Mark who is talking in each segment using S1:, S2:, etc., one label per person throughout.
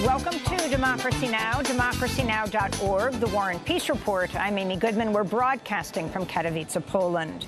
S1: Welcome to Democracy Now!, democracynow.org, the War and Peace Report. I'm Amy Goodman. We're broadcasting from Katowice, Poland.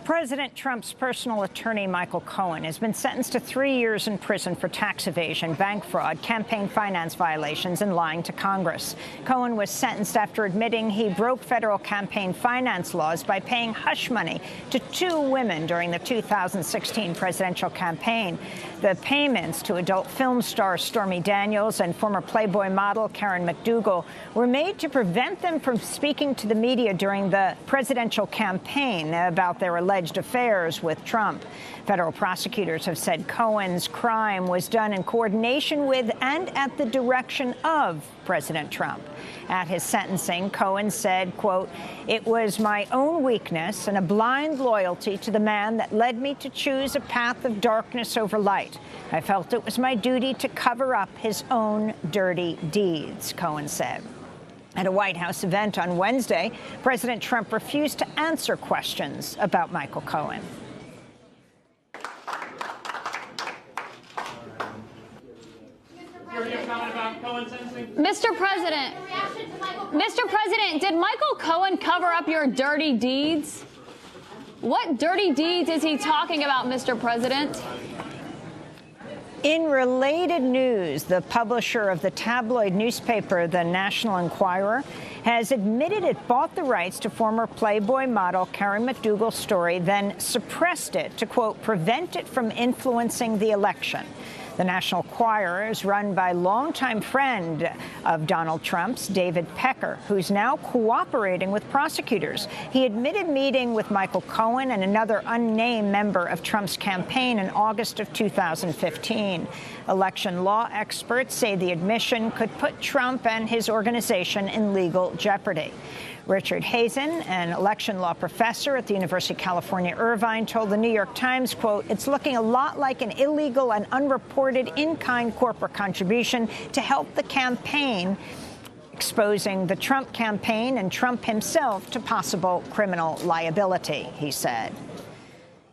S1: President Trump's personal attorney, Michael Cohen, has been sentenced to 3 years in prison for tax evasion, bank fraud, campaign finance violations, and lying to Congress. Cohen was sentenced after admitting he broke federal campaign finance laws by paying hush money to 2 women during the 2016 presidential campaign. The payments to adult film star Stormy Daniels and former Playboy model Karen McDougal were made to prevent them from speaking to the media during the presidential campaign about their alleged affairs with Trump. Federal prosecutors have said Cohen's crime was done in coordination with and at the direction of President Trump. At his sentencing, Cohen said, quote, "It was my own weakness and a blind loyalty to the man that led me to choose a path of darkness over light. I felt it was my duty to cover up his own dirty deeds," Cohen said. At a White House event on Wednesday, President Trump refused to answer questions about Michael Cohen.
S2: Mr. President, did Michael Cohen cover up your dirty deeds? What dirty deeds is he talking about, Mr. President?
S1: In related news, the publisher of the tabloid newspaper, The National Enquirer, has admitted it bought the rights to former Playboy model Karen McDougal's story, then suppressed it to, quote, prevent it from influencing the election. The National Enquirer is run by longtime friend of Donald Trump's, David Pecker, who's now cooperating with prosecutors. He admitted meeting with Michael Cohen and another unnamed member of Trump's campaign in August of 2015. Election law experts say the admission could put Trump and his organization in legal jeopardy. Richard Hazen, an election law professor at the University of California, Irvine, told the New York Times, quote, "It's looking a lot like an illegal and unreported in-kind corporate contribution to help the campaign, exposing the Trump campaign and Trump himself to possible criminal liability," he said.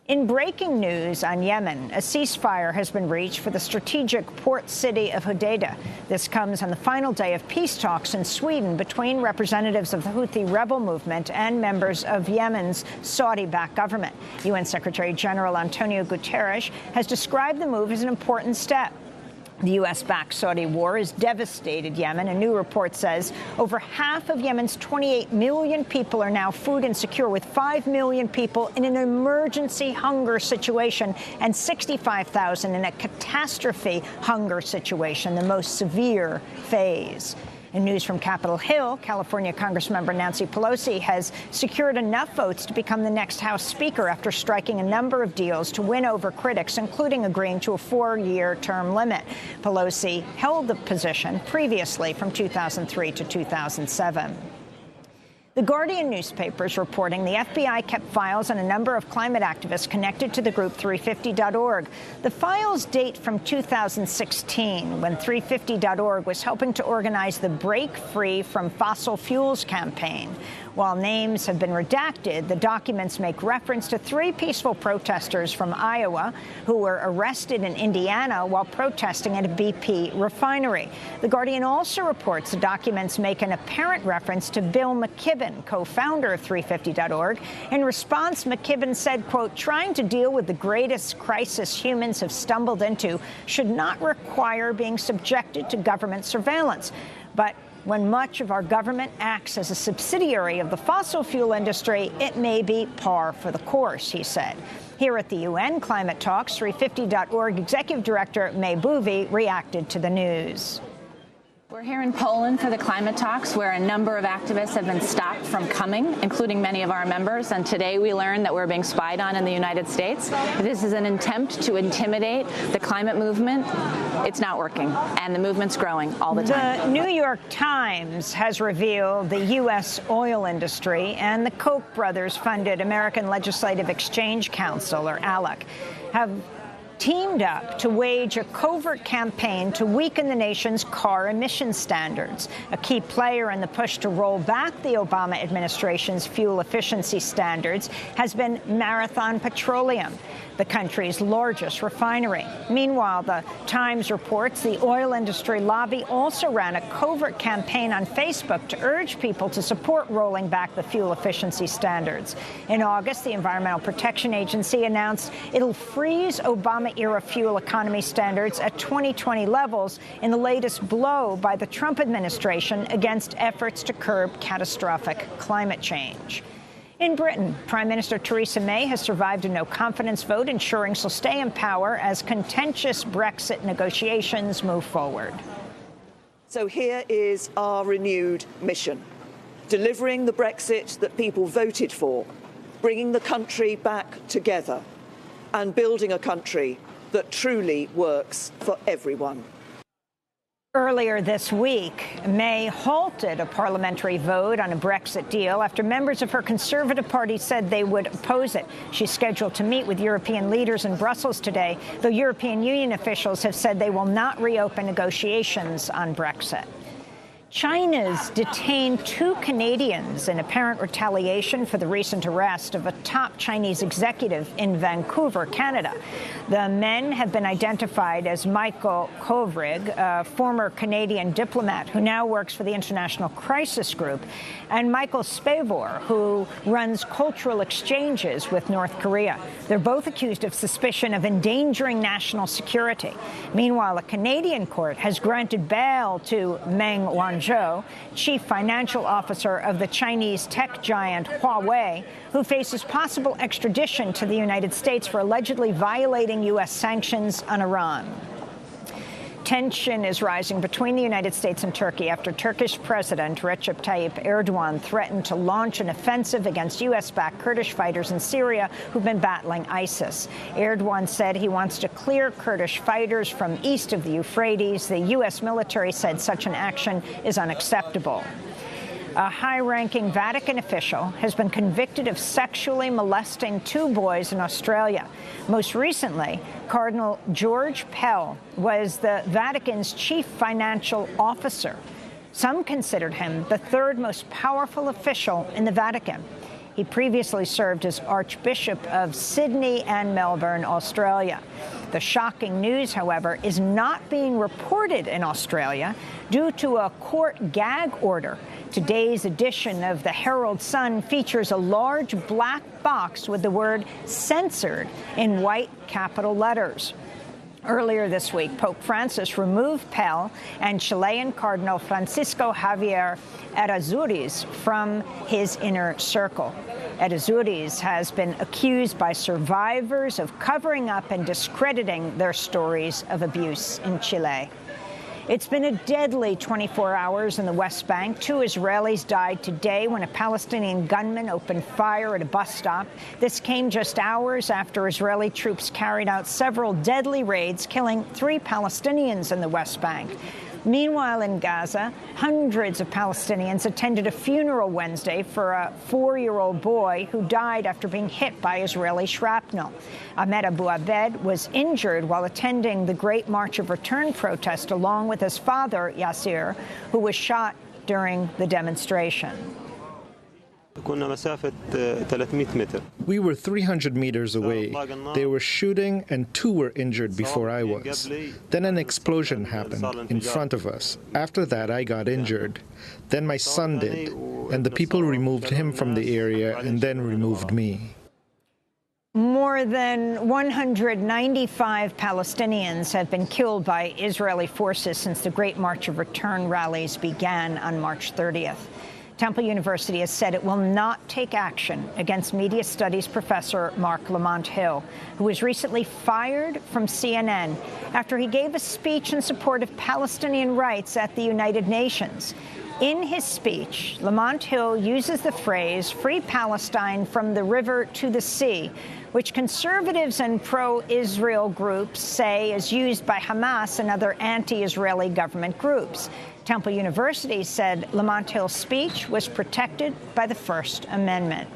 S1: In breaking news on Yemen, a ceasefire has been reached for the strategic port city of Hodeidah. This comes on the final day of peace talks in Sweden between representatives of the Houthi rebel movement and members of Yemen's Saudi-backed government. UN Secretary General Antonio Guterres has described the move as an important step. The U.S.-backed Saudi war has devastated Yemen. A new report says over half of Yemen's 28 million people are now food insecure, with 5 million people in an emergency hunger situation and 65,000 in a catastrophe hunger situation, the most severe phase. In news from Capitol Hill, California Congressmember Nancy Pelosi has secured enough votes to become the next House Speaker after striking a number of deals to win over critics, including agreeing to a 4-year term limit. Pelosi held the position previously from 2003 to 2007. The Guardian newspaper is reporting the FBI kept files on a number of climate activists connected to the group 350.org. The files date from 2016, when 350.org was helping to organize the Break Free from Fossil Fuels campaign. While names have been redacted, the documents make reference to 3 peaceful protesters from Iowa who were arrested in Indiana while protesting at a BP refinery. The Guardian also reports the documents make an apparent reference to Bill McKibben, co-founder of 350.org. In response, McKibben said, quote, "Trying to deal with the greatest crisis humans have stumbled into should not require being subjected to government surveillance. But when much of our government acts as a subsidiary of the fossil fuel industry, it may be par for the course," he said. Here at the UN climate talks, 350.org Executive Director May Bouvi reacted to the news.
S3: We're here in Poland for the climate talks, where a number of activists have been stopped from coming, including many of our members. And today we learned that we're being spied on in the United States. This is an attempt to intimidate the climate movement. It's not working, and the movement's growing all the time.
S1: The New York Times has revealed the U.S. oil industry and the Koch brothers-funded American Legislative Exchange Council, or ALEC, have teamed up to wage a covert campaign to weaken the nation's car emission standards. A key player in the push to roll back the Obama administration's fuel efficiency standards has been Marathon Petroleum, the country's largest refinery. Meanwhile, the Times reports the oil industry lobby also ran a covert campaign on Facebook to urge people to support rolling back the fuel efficiency standards. In August, the Environmental Protection Agency announced it'll freeze Obama-era fuel economy standards at 2020 levels in the latest blow by the Trump administration against efforts to curb catastrophic climate change. In Britain, Prime Minister Theresa May has survived a no-confidence vote, ensuring she'll stay in power as contentious Brexit negotiations move forward.
S4: So here is our renewed mission: delivering the Brexit that people voted for, bringing the country back together, and building a country that truly works for everyone.
S1: Earlier this week, May halted a parliamentary vote on a Brexit deal after members of her Conservative Party said they would oppose it. She's scheduled to meet with European leaders in Brussels today, though European Union officials have said they will not reopen negotiations on Brexit. China's detained 2 Canadians in apparent retaliation for the recent arrest of a top Chinese executive in Vancouver, Canada. The men have been identified as Michael Kovrig, a former Canadian diplomat who now works for the International Crisis Group, and Michael Spavor, who runs cultural exchanges with North Korea. They're both accused of suspicion of endangering national security. Meanwhile, a Canadian court has granted bail to Meng Wanzhou, chief financial officer of the Chinese tech giant Huawei, who faces possible extradition to the United States for allegedly violating U.S. sanctions on Iran. Tension is rising between the United States and Turkey after Turkish President Recep Tayyip Erdogan threatened to launch an offensive against U.S.-backed Kurdish fighters in Syria who've been battling ISIS. Erdogan said he wants to clear Kurdish fighters from east of the Euphrates. The U.S. military said such an action is unacceptable. A high-ranking Vatican official has been convicted of sexually molesting 2 boys in Australia. Most recently, Cardinal George Pell was the Vatican's chief financial officer. Some considered him the 3rd most powerful official in the Vatican. He previously served as Archbishop of Sydney and Melbourne, Australia. The shocking news, however, is not being reported in Australia due to a court gag order. Today's edition of the Herald Sun features a large black box with the word "censored" in white capital letters. Earlier this week, Pope Francis removed Pell and Chilean Cardinal Francisco Javier Errázuriz from his inner circle. Errázuriz has been accused by survivors of covering up and discrediting their stories of abuse in Chile. It's been a deadly 24 hours in the West Bank. 2 Israelis died today when a Palestinian gunman opened fire at a bus stop. This came just hours after Israeli troops carried out several deadly raids, killing 3 Palestinians in the West Bank. Meanwhile, in Gaza, hundreds of Palestinians attended a funeral Wednesday for a 4-year-old boy who died after being hit by Israeli shrapnel. Ahmed Abu Abed was injured while attending the Great March of Return protest along with his father, Yasser, who was shot during the demonstration.
S5: We were 300 meters away. They were shooting and 2 were injured before I was. Then an explosion happened in front of us. After that, I got injured. Then my son did, and the people removed him from the area and then removed me.
S1: More than 195 Palestinians have been killed by Israeli forces since the Great March of Return rallies began on March 30th. Temple University has said it will not take action against media studies professor Mark Lamont Hill, who was recently fired from CNN after he gave a speech in support of Palestinian rights at the United Nations. In his speech, Lamont Hill uses the phrase "Free Palestine from the river to the sea," which conservatives and pro-Israel groups say is used by Hamas and other anti-Israeli government groups. Temple University said Lamont Hill's speech was protected by the First Amendment.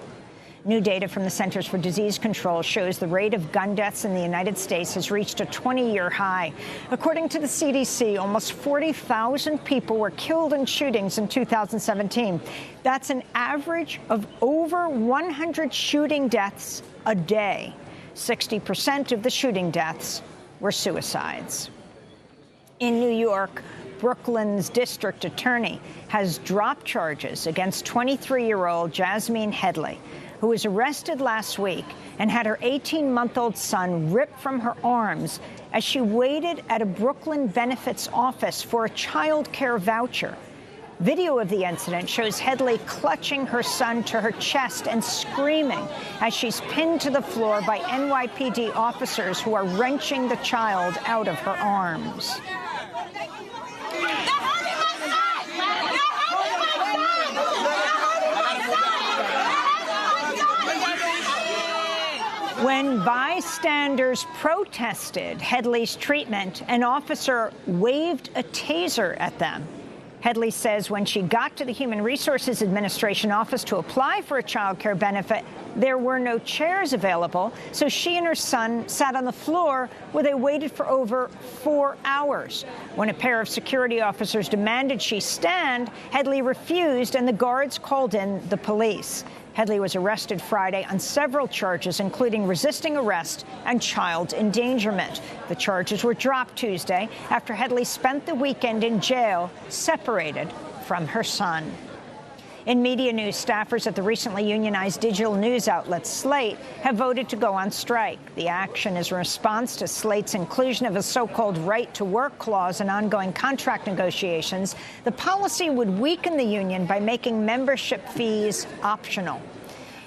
S1: New data from the Centers for Disease Control shows the rate of gun deaths in the United States has reached a 20-year high. According to the CDC, almost 40,000 people were killed in shootings in 2017. That's an average of over 100 shooting deaths a day. 60% of the shooting deaths were suicides. In New York, Brooklyn's district attorney has dropped charges against 23-year-old Jasmine Headley, who was arrested last week and had her 18-month-old son ripped from her arms as she waited at a Brooklyn benefits office for a child care voucher. Video of the incident shows Headley clutching her son to her chest and screaming as she's pinned to the floor by NYPD officers who are wrenching the child out of her arms. When bystanders protested Headley's treatment, an officer waved a taser at them. Headley says when she got to the Human Resources Administration office to apply for a child care benefit, there were no chairs available, so she and her son sat on the floor where they waited for over 4 hours. When a pair of security officers demanded she stand, Headley refused, and the guards called in the police. Headley was arrested Friday on several charges, including resisting arrest and child endangerment. The charges were dropped Tuesday after Headley spent the weekend in jail, separated from her son. In media news, staffers at the recently unionized digital news outlet Slate have voted to go on strike. The action is a response to Slate's inclusion of a so-called right-to-work clause in ongoing contract negotiations. The policy would weaken the union by making membership fees optional.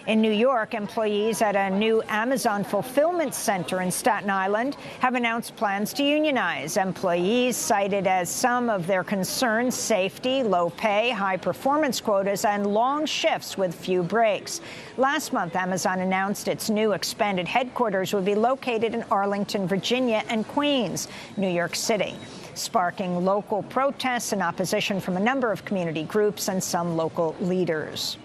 S1: In New York, employees at a new Amazon fulfillment center in Staten Island have announced plans to unionize. Employees cited as some of their concerns safety, low pay, high performance quotas, and long shifts with few breaks. Last month, Amazon announced its new expanded headquarters would be located in Arlington, Virginia, and Queens, New York City, sparking local protests and opposition from a number of community groups and some local leaders.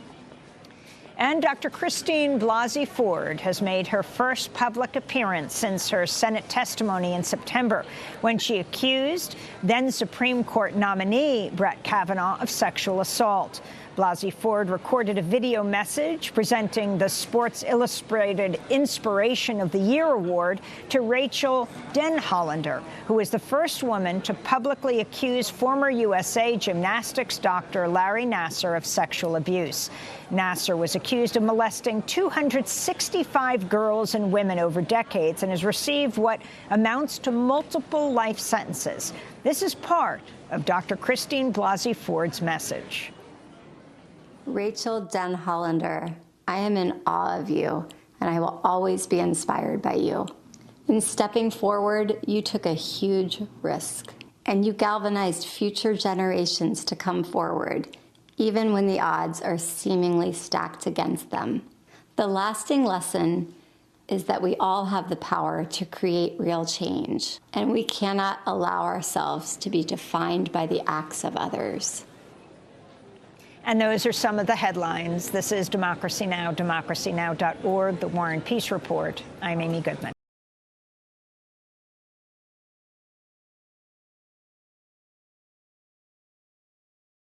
S1: And Dr. Christine Blasi Ford has made her first public appearance since her Senate testimony in September, when she accused then Supreme Court nominee Brett Kavanaugh of sexual assault. Blasi Ford recorded a video message presenting the Sports Illustrated Inspiration of the Year award to Rachel Denhollander, who is the first woman to publicly accuse former USA gymnastics doctor Larry Nassar of sexual abuse. Nassar was accused of molesting 265 girls and women over decades and has received what amounts to multiple life sentences. This is part of Dr. Christine Blasi Ford's message.
S6: Rachel Denhollander, I am in awe of you, and I will always be inspired by you. In stepping forward, you took a huge risk, and you galvanized future generations to come forward, even when the odds are seemingly stacked against them. The lasting lesson is that we all have the power to create real change, and we cannot allow ourselves to be defined by the acts of others.
S1: And those are some of the headlines. This is Democracy Now!, democracynow.org, The War and Peace Report. I'm Amy Goodman.